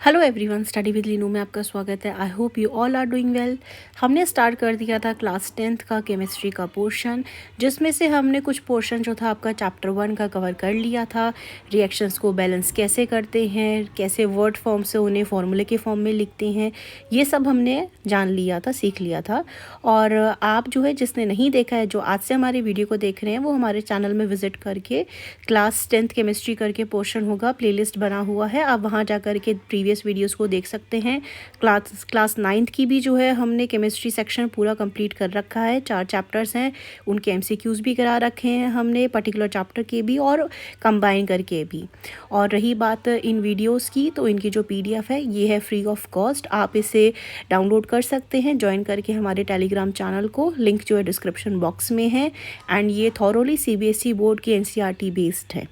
Hello everyone, study with Leenu में आपका स्वागत है। I hope you all are doing well. हमने स्टार्ट कर दिया था क्लास 10th का केमिस्ट्री का पोर्शन, जिसमें से हमने कुछ पोर्शन जो था आपका चैप्टर 1 का कवर कर लिया था। रिएक्शंस को बैलेंस कैसे करते हैं, कैसे वर्ड फॉर्म से उन्हें फॉर्मूले के फॉर्म में लिखते हैं, ये सब हमने जान लिया था, सीख लिया था। और आप जो है जिसने नहीं देखा है, जो आज से हमारे वीडियो को देख रहे हैं, वो हमारे चैनल में विजिट करके क्लास 10th केमिस्ट्री करके पोर्शन होगा, प्लेलिस्ट बना हुआ है, आप वहाँ जा कर के प्रीवियस वीडियोस को देख सकते हैं। क्लास 9th की भी जो है हमने केमिस्ट्री सेक्शन पूरा कंप्लीट कर रखा है। 4 चैप्टर्स हैं, उनके एमसीक्यूज़ भी करा रखे हैं हमने, पर्टिकुलर चैप्टर के भी और कंबाइन करके भी। और रही बात इन वीडियोस की, तो इनकी जो पीडीएफ है ये है फ्री ऑफ कॉस्ट, आप इसे डाउनलोड कर सकते हैं ज्वाइन करके हमारे टेलीग्राम चैनल को। लिंक जो है डिस्क्रिप्शन बॉक्स में है। एंड ये थॉरोली सीबीएसई बोर्ड की एनसीईआरटी बेस्ड है।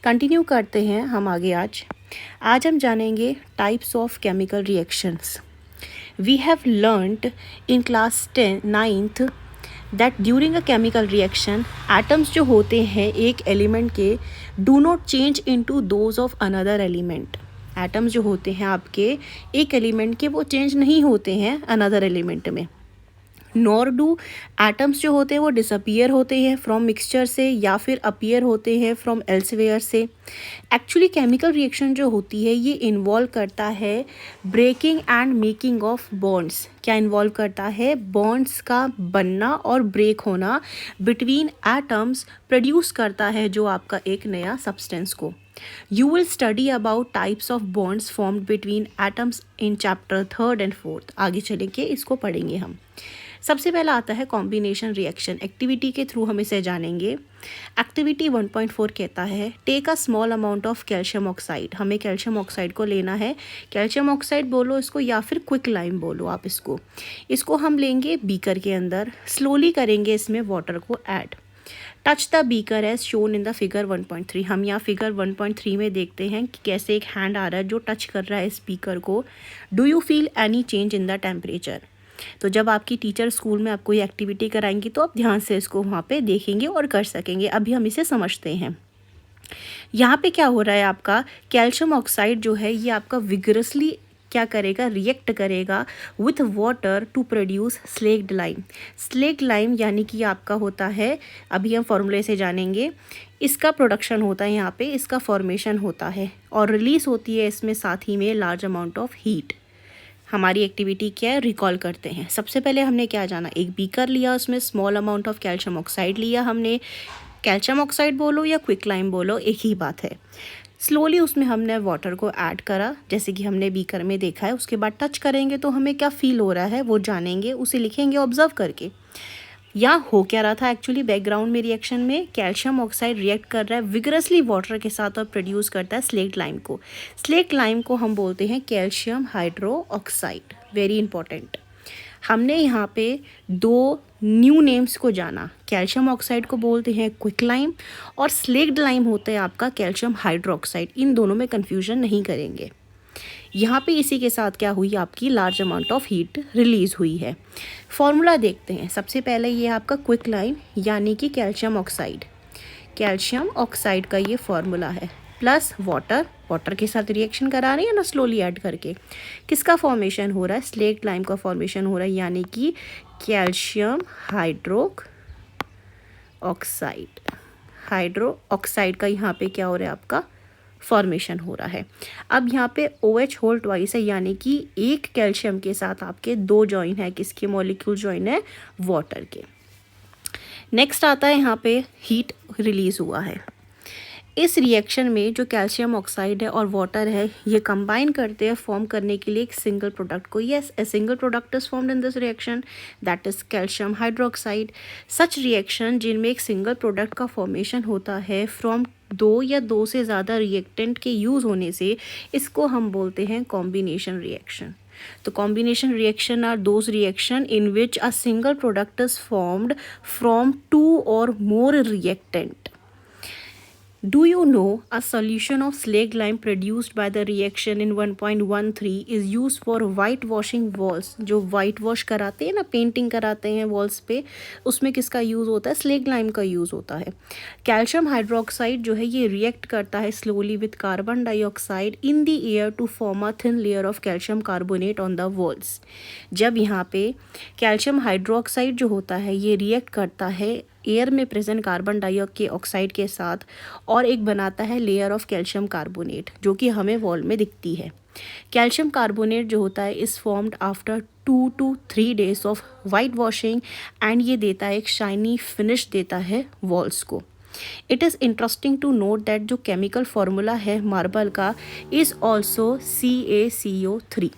कंटिन्यू करते हैं हम आगे। आज हम जानेंगे types of chemical reactions. We have learned in class 9th that during a chemical reaction atoms जो होते हैं एक एलिमेंट के do not change into those of another element. Atoms जो होते हैं आपके एक एलिमेंट के, वो चेंज नहीं होते हैं अनदर एलिमेंट में। नॉर डू एटम्स जो होते हैं वो डिसअपियर होते हैं फ्रॉम मिक्सचर से या फिर अपीयर होते हैं फ्रॉम एल्सवेयर से। एक्चुअली केमिकल रिएक्शन जो होती है ये इन्वॉल्व करता है breaking and making of bonds. क्या इन्वॉल्व करता है? बॉन्ड्स का बनना और ब्रेक होना बिटवीन एटम्स प्रोड्यूस करता है जो आपका एक नया सब्सटेंस को। You will study about types of bonds formed between atoms in chapter 3rd and 4th। आगे चलेंगे, इसको पढ़ेंगे हम। सबसे पहला आता है कॉम्बिनेशन रिएक्शन। एक्टिविटी के थ्रू हम इसे जानेंगे। एक्टिविटी 1.4 कहता है take a small amount of calcium oxide. हमें कैल्शियम ऑक्साइड को लेना है। कैल्शियम ऑक्साइड बोलो इसको या फिर क्विक लाइम बोलो आप इसको हम लेंगे बीकर के अंदर। स्लोली करेंगे इसमें वाटर को add. Touch the beaker as shown in the figure 1.3। हम यहाँ फिगर 1.3 में देखते हैं कि कैसे एक हैंड आ रहा है जो टच कर रहा है इस बीकर को। Do you feel any change in the temperature? तो जब आपकी टीचर स्कूल में आपको ये एक्टिविटी कराएंगी तो आप ध्यान से इसको वहाँ पे देखेंगे और कर सकेंगे। अभी हम इसे समझते हैं। यहाँ पे क्या हो रहा है, आपका कैल्शियम ऑक्साइड जो है ये आपका विगरसली क्या करेगा, रिएक्ट करेगा with water to produce slaked lime. Slaked lime यानी कि आपका होता है, अभी हम फॉर्मूले से जानेंगे, इसका प्रोडक्शन होता है यहाँ पे, इसका फॉर्मेशन होता है और रिलीज होती है इसमें साथ ही में लार्ज अमाउंट ऑफ हीट। हमारी एक्टिविटी क्या है, रिकॉल करते हैं। सबसे पहले हमने क्या जाना, एक बीकर लिया, उसमें small amount of calcium oxide लिया हमने। कैल्शियम ऑक्साइड बोलो या क्विक लाइम बोलो एक ही बात है। स्लोली उसमें हमने वाटर को ऐड करा जैसे कि हमने बीकर में देखा है। उसके बाद टच करेंगे तो हमें क्या फील हो रहा है वो जानेंगे, उसे लिखेंगे ऑब्जर्व करके। यहाँ हो क्या रहा था एक्चुअली बैकग्राउंड में रिएक्शन में, कैल्शियम ऑक्साइड रिएक्ट कर रहा है विगरसली वाटर के साथ और प्रोड्यूस करता है स्लेक्ड लाइम को। स्लेक्ड लाइम को हम बोलते हैं calcium hydro oxide. Very important. हमने यहाँ पे 2 न्यू नेम्स को जाना। कैल्शियम ऑक्साइड को बोलते हैं क्विक लाइम और स्लेक्ड लाइम होता है आपका कैल्शियम हाइड्रोक्साइड। इन दोनों में कन्फ्यूजन नहीं करेंगे। यहाँ पे इसी के साथ क्या हुई, आपकी large amount of heat release हुई है। फॉर्मूला देखते हैं। सबसे पहले ये आपका क्विक लाइम यानी कि कैल्शियम ऑक्साइड। कैल्शियम ऑक्साइड का ये फॉर्मूला है प्लस वाटर। वाटर के साथ रिएक्शन करा रहे हैं ना स्लोली ऐड करके। किसका फॉर्मेशन हो रहा है, स्लेक्ड लाइम का फॉर्मेशन हो रहा है यानी कि कैल्शियम हाइड्रो ऑक्साइड का यहाँ पे क्या हो रहा है, आपका फॉर्मेशन हो रहा है। अब यहाँ पे OH होल ट्वाइस है यानी कि एक कैल्शियम के साथ आपके 2 जॉइन है। किसके मॉलिक्यूल जॉइन है, वाटर के। नेक्स्ट आता है यहाँ पे हीट रिलीज हुआ है। इस रिएक्शन में जो कैल्शियम ऑक्साइड है और वाटर है ये कंबाइन करते हैं फॉर्म करने के लिए एक सिंगल प्रोडक्ट को। Yes, a single product is formed in this reaction, that is calcium hydroxide. Such reaction जिनमें एक सिंगल प्रोडक्ट का फॉर्मेशन होता है फ्रॉम 2 या 2 से ज़्यादा रिएक्टेंट के यूज़ होने से, इसको हम बोलते हैं कॉम्बिनेशन रिएक्शन। तो combination reaction are those reaction in which a single product is formed from 2 or more reactant. Do you know a solution of slag lime produced by the reaction in 1.13 is used for whitewashing walls? जो white wash कराते हैं ना, painting कराते हैं walls पे, उसमें किसका use होता है? स्लेग लाइम का यूज़ होता है। कैल्शियम हाइड्रोक्साइड जो है ये रिएक्ट करता है slowly with carbon dioxide in the air to form a thin layer of calcium carbonate on the walls. जब यहाँ पे कैल्शियम हाइड्रोक्साइड जो होता है ये रिएक्ट करता है एयर में प्रेजेंट कार्बन डाइऑक्साइड के साथ और एक बनाता है लेयर ऑफ कैल्शियम कार्बोनेट जो कि हमें वॉल में दिखती है। कैल्शियम कार्बोनेट जो होता है is formed after 2 to 3 days of white washing and ये देता है एक शाइनी फिनिश देता है वॉल्स को। It is interesting to note that जो केमिकल फार्मूला है मार्बल का इज़ ऑल्सो CaCO3।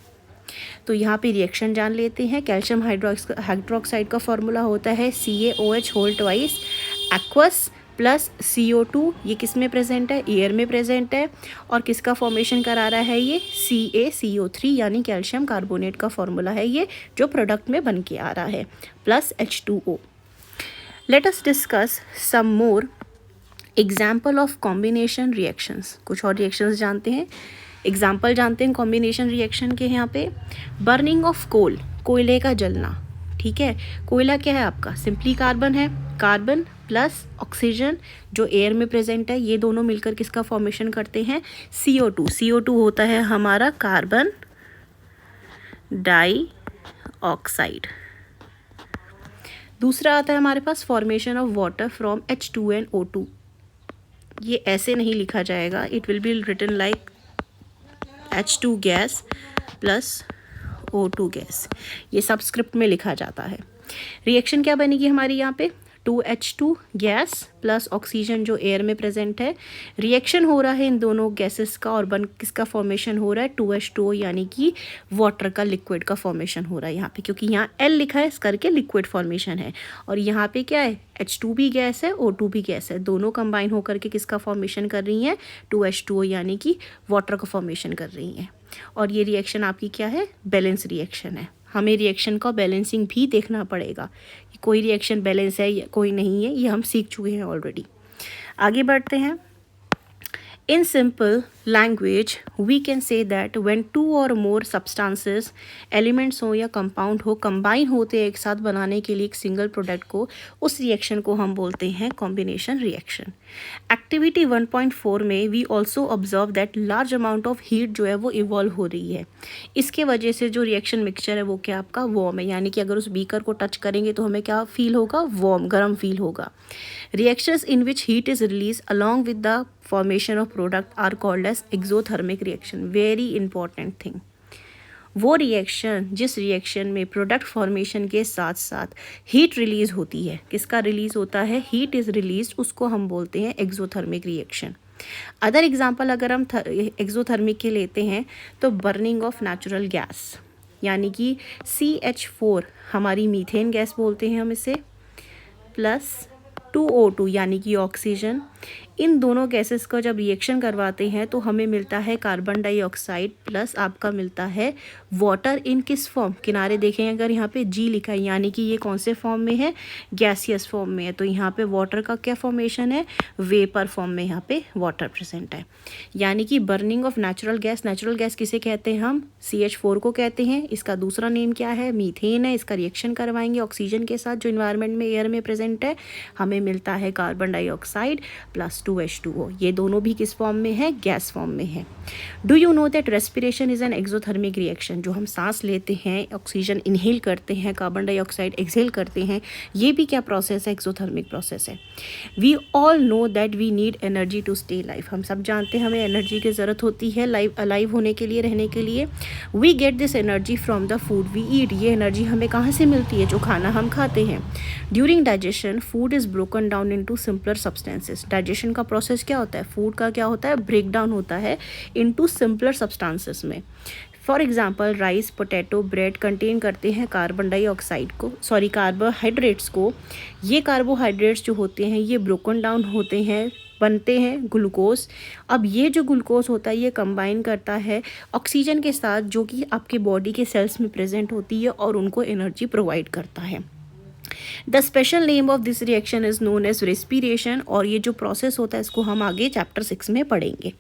तो यहाँ पे रिएक्शन जान लेते हैं। कैल्शियम हाइड्रोक्साइड का फॉर्मूला होता है CaOH whole twice aqueous plus CO2। ये किस में प्रेजेंट है? एयर में प्रेजेंट है। और किसका फॉर्मेशन करा रहा है? ये CaCO3 यानी कैल्शियम कार्बोनेट का फॉर्मूला है ये जो प्रोडक्ट में बन के आ रहा है, plus H2O। Let us discuss some more example of combination reactions. कुछ और रिएक्शंस जानते हैं, एग्जाम्पल जानते हैं कॉम्बिनेशन रिएक्शन के। यहाँ पे बर्निंग ऑफ कोल, कोयले का जलना, ठीक है। कोयला क्या है आपका? सिंपली कार्बन है, कार्बन प्लस ऑक्सीजन जो एयर में प्रेजेंट है, ये दोनों मिलकर किसका फॉर्मेशन करते हैं? CO2। CO2 होता है हमारा कार्बन डाइऑक्साइड। दूसरा आता है हमारे पास formation of water from H2NO2। ये ऐसे नहीं लिखा जाएगा, it will be written like H2 gas plus O2 gas, ये सबस्क्रिप्ट में लिखा जाता है। रिएक्शन क्या बनेगी हमारी यहाँ पे? 2H2 गैस प्लस ऑक्सीजन जो एयर में प्रेजेंट है। रिएक्शन हो रहा है इन दोनों गैसेस का और बन किसका फॉर्मेशन हो रहा है? 2H2O यानी कि वाटर का लिक्विड का फॉर्मेशन हो रहा है यहाँ पे, क्योंकि यहाँ L लिखा है इस करके लिक्विड फॉर्मेशन है। और यहाँ पे क्या है? H2 भी गैस है, O2 भी गैस है, दोनों कंबाइन होकर के किसका फॉर्मेशन कर रही हैं? 2H2O यानी कि वाटर का फॉर्मेशन कर रही हैं। और ये रिएक्शन आपकी क्या है? बैलेंस रिएक्शन है। हमें रिएक्शन का बैलेंसिंग भी देखना पड़ेगा, कोई रिएक्शन बैलेंस है या कोई नहीं है, ये हम सीख चुके हैं ऑलरेडी। आगे बढ़ते हैं। In simple language, we can say that when two or more substances, elements हो या compound हो, combine होते हैं एक साथ बनाने के लिए एक single product को, उस reaction को हम बोलते हैं combination reaction। Activity 1.4 में we also observe that large amount of heat जो है वो evolve हो रही है। इसके वजह से जो reaction mixture है वो क्या आपका warm है, यानी कि अगर उस beaker को touch करेंगे तो हमें क्या feel होगा? warm, गर्म feel होगा। Reactions in which heat is released along with the formation of product are called as exothermic reaction। Very important thing। वो रिएक्शन जिस रिएक्शन में प्रोडक्ट फॉर्मेशन के साथ साथ हीट रिलीज होती है, किसका रिलीज होता है? हीट इज रिलीज, उसको हम बोलते हैं एक्सोथर्मिक रिएक्शन। अदर एग्जांपल अगर हम एक्सोथर्मिक के लेते हैं तो बर्निंग ऑफ नेचुरल गैस, यानी कि CH4 हमारी मीथेन गैस बोलते हैं हम इसे, प्लस 2O2 यानी कि ऑक्सीजन। इन दोनों गैसेस का जब रिएक्शन करवाते हैं तो हमें मिलता है कार्बन डाइऑक्साइड प्लस आपका मिलता है वाटर। इन किस फॉर्म? किनारे देखें अगर यहाँ पे G लिखा है, यानी कि ये कौन से फॉर्म में है? गैसियस फॉर्म में है। तो यहाँ पे वाटर का क्या फॉर्मेशन है? वेपर फॉर्म में यहाँ पे वाटर प्रेजेंट है। यानी कि burning of natural gas, natural gas किसे कहते हैं हम? CH4 को कहते हैं। इसका दूसरा नेम क्या है? मीथेन है। इसका रिएक्शन करवाएंगे ऑक्सीजन के साथ जो इन्वायरमेंट में एयर में प्रेजेंट है, हमें मिलता है कार्बन डाइऑक्साइड प्लस 2H2O। ये दोनों भी किस फॉर्म में है? गैस फॉर्म में है। Do you know that respiration is an exothermic reaction? जो हम सांस लेते हैं, ऑक्सीजन इनहेल करते हैं, कार्बन डाइऑक्साइड एक्सहेल करते हैं, ये भी क्या प्रोसेस है? एक्सोथर्मिक प्रोसेस है। We all know that we need energy to stay life. हम सब जानते हैं हमें एनर्जी की ज़रूरत होती है अलाइव होने के लिए, रहने के लिए। We get this energy from the food we eat. ये एनर्जी हमें कहाँ से मिलती है? जो खाना हम खाते हैं। During digestion food is broken down into simpler substances. Digestion का प्रोसेस क्या होता है? फूड का क्या होता है? ब्रेक डाउन होता है इनटू सिंपलर सब्सटेंसेस में। For example rice, potato, bread contain करते हैं कार्बन डाइऑक्साइड को, सॉरी कार्बोहाइड्रेट्स को। ये कार्बोहाइड्रेट्स जो होते हैं ये ब्रोकन डाउन होते हैं, बनते हैं ग्लूकोज। अब ये जो ग्लूकोज होता है ये कंबाइन करता है ऑक्सीजन के साथ जो कि आपके बॉडी के सेल्स में प्रेजेंट होती है और उनको एनर्जी प्रोवाइड करता है। The special name of this reaction is known as respiration, और ये जो प्रोसेस होता है इसको हम आगे चैप्टर 6 में पढ़ेंगे।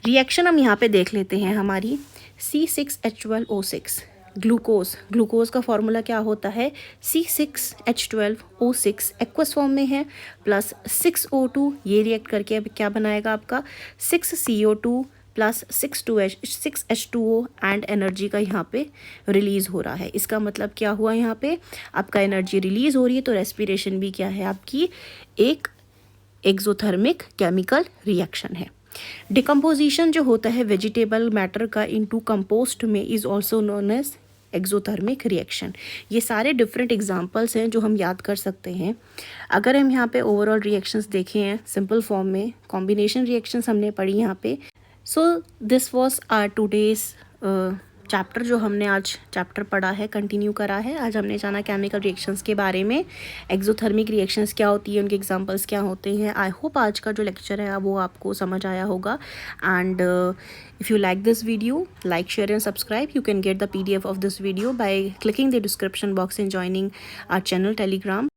रिएक्शन हम यहाँ पे देख लेते हैं हमारी C6H12O6 ग्लूकोज का फॉर्मूला क्या होता है, C6H12O6 एक्वस फॉर्म में है, प्लस 6O2, ये रिएक्ट करके अब क्या बनाएगा आपका 6CO2 plus 6H2O and energy का यहाँ पे रिलीज़ हो रहा है। इसका मतलब क्या हुआ, यहाँ पे आपका एनर्जी रिलीज़ हो रही है, तो रेस्पिरेशन भी क्या है आपकी एक एक्सोथर्मिक केमिकल रिएक्शन है। डिकम्पोजिशन जो होता है वेजिटेबल मैटर का इनटू कंपोस्ट में is also known as exothermic reaction. ये सारे डिफरेंट एग्जांपल्स हैं जो हम याद कर सकते हैं। अगर हम यहाँ पे ओवरऑल रिएक्शंस देखें हैं सिंपल फॉर्म में, कॉम्बिनेशन रिएक्शंस हमने पढ़ी यहाँ पे। So this was our today's chapter, जो हमने आज चैप्टर पढ़ा है, कंटिन्यू करा है। आज हमने जाना केमिकल रिएक्शंस के बारे में, एक्सोथर्मिक रिएक्शंस क्या होती है, उनके एग्जांपल्स क्या होते हैं। आई होप आज का जो लेक्चर है वो आपको समझ आया होगा। And if you like this video, like, share and subscribe. You can get the PDF of this video by clicking the description box and joining our channel Telegram.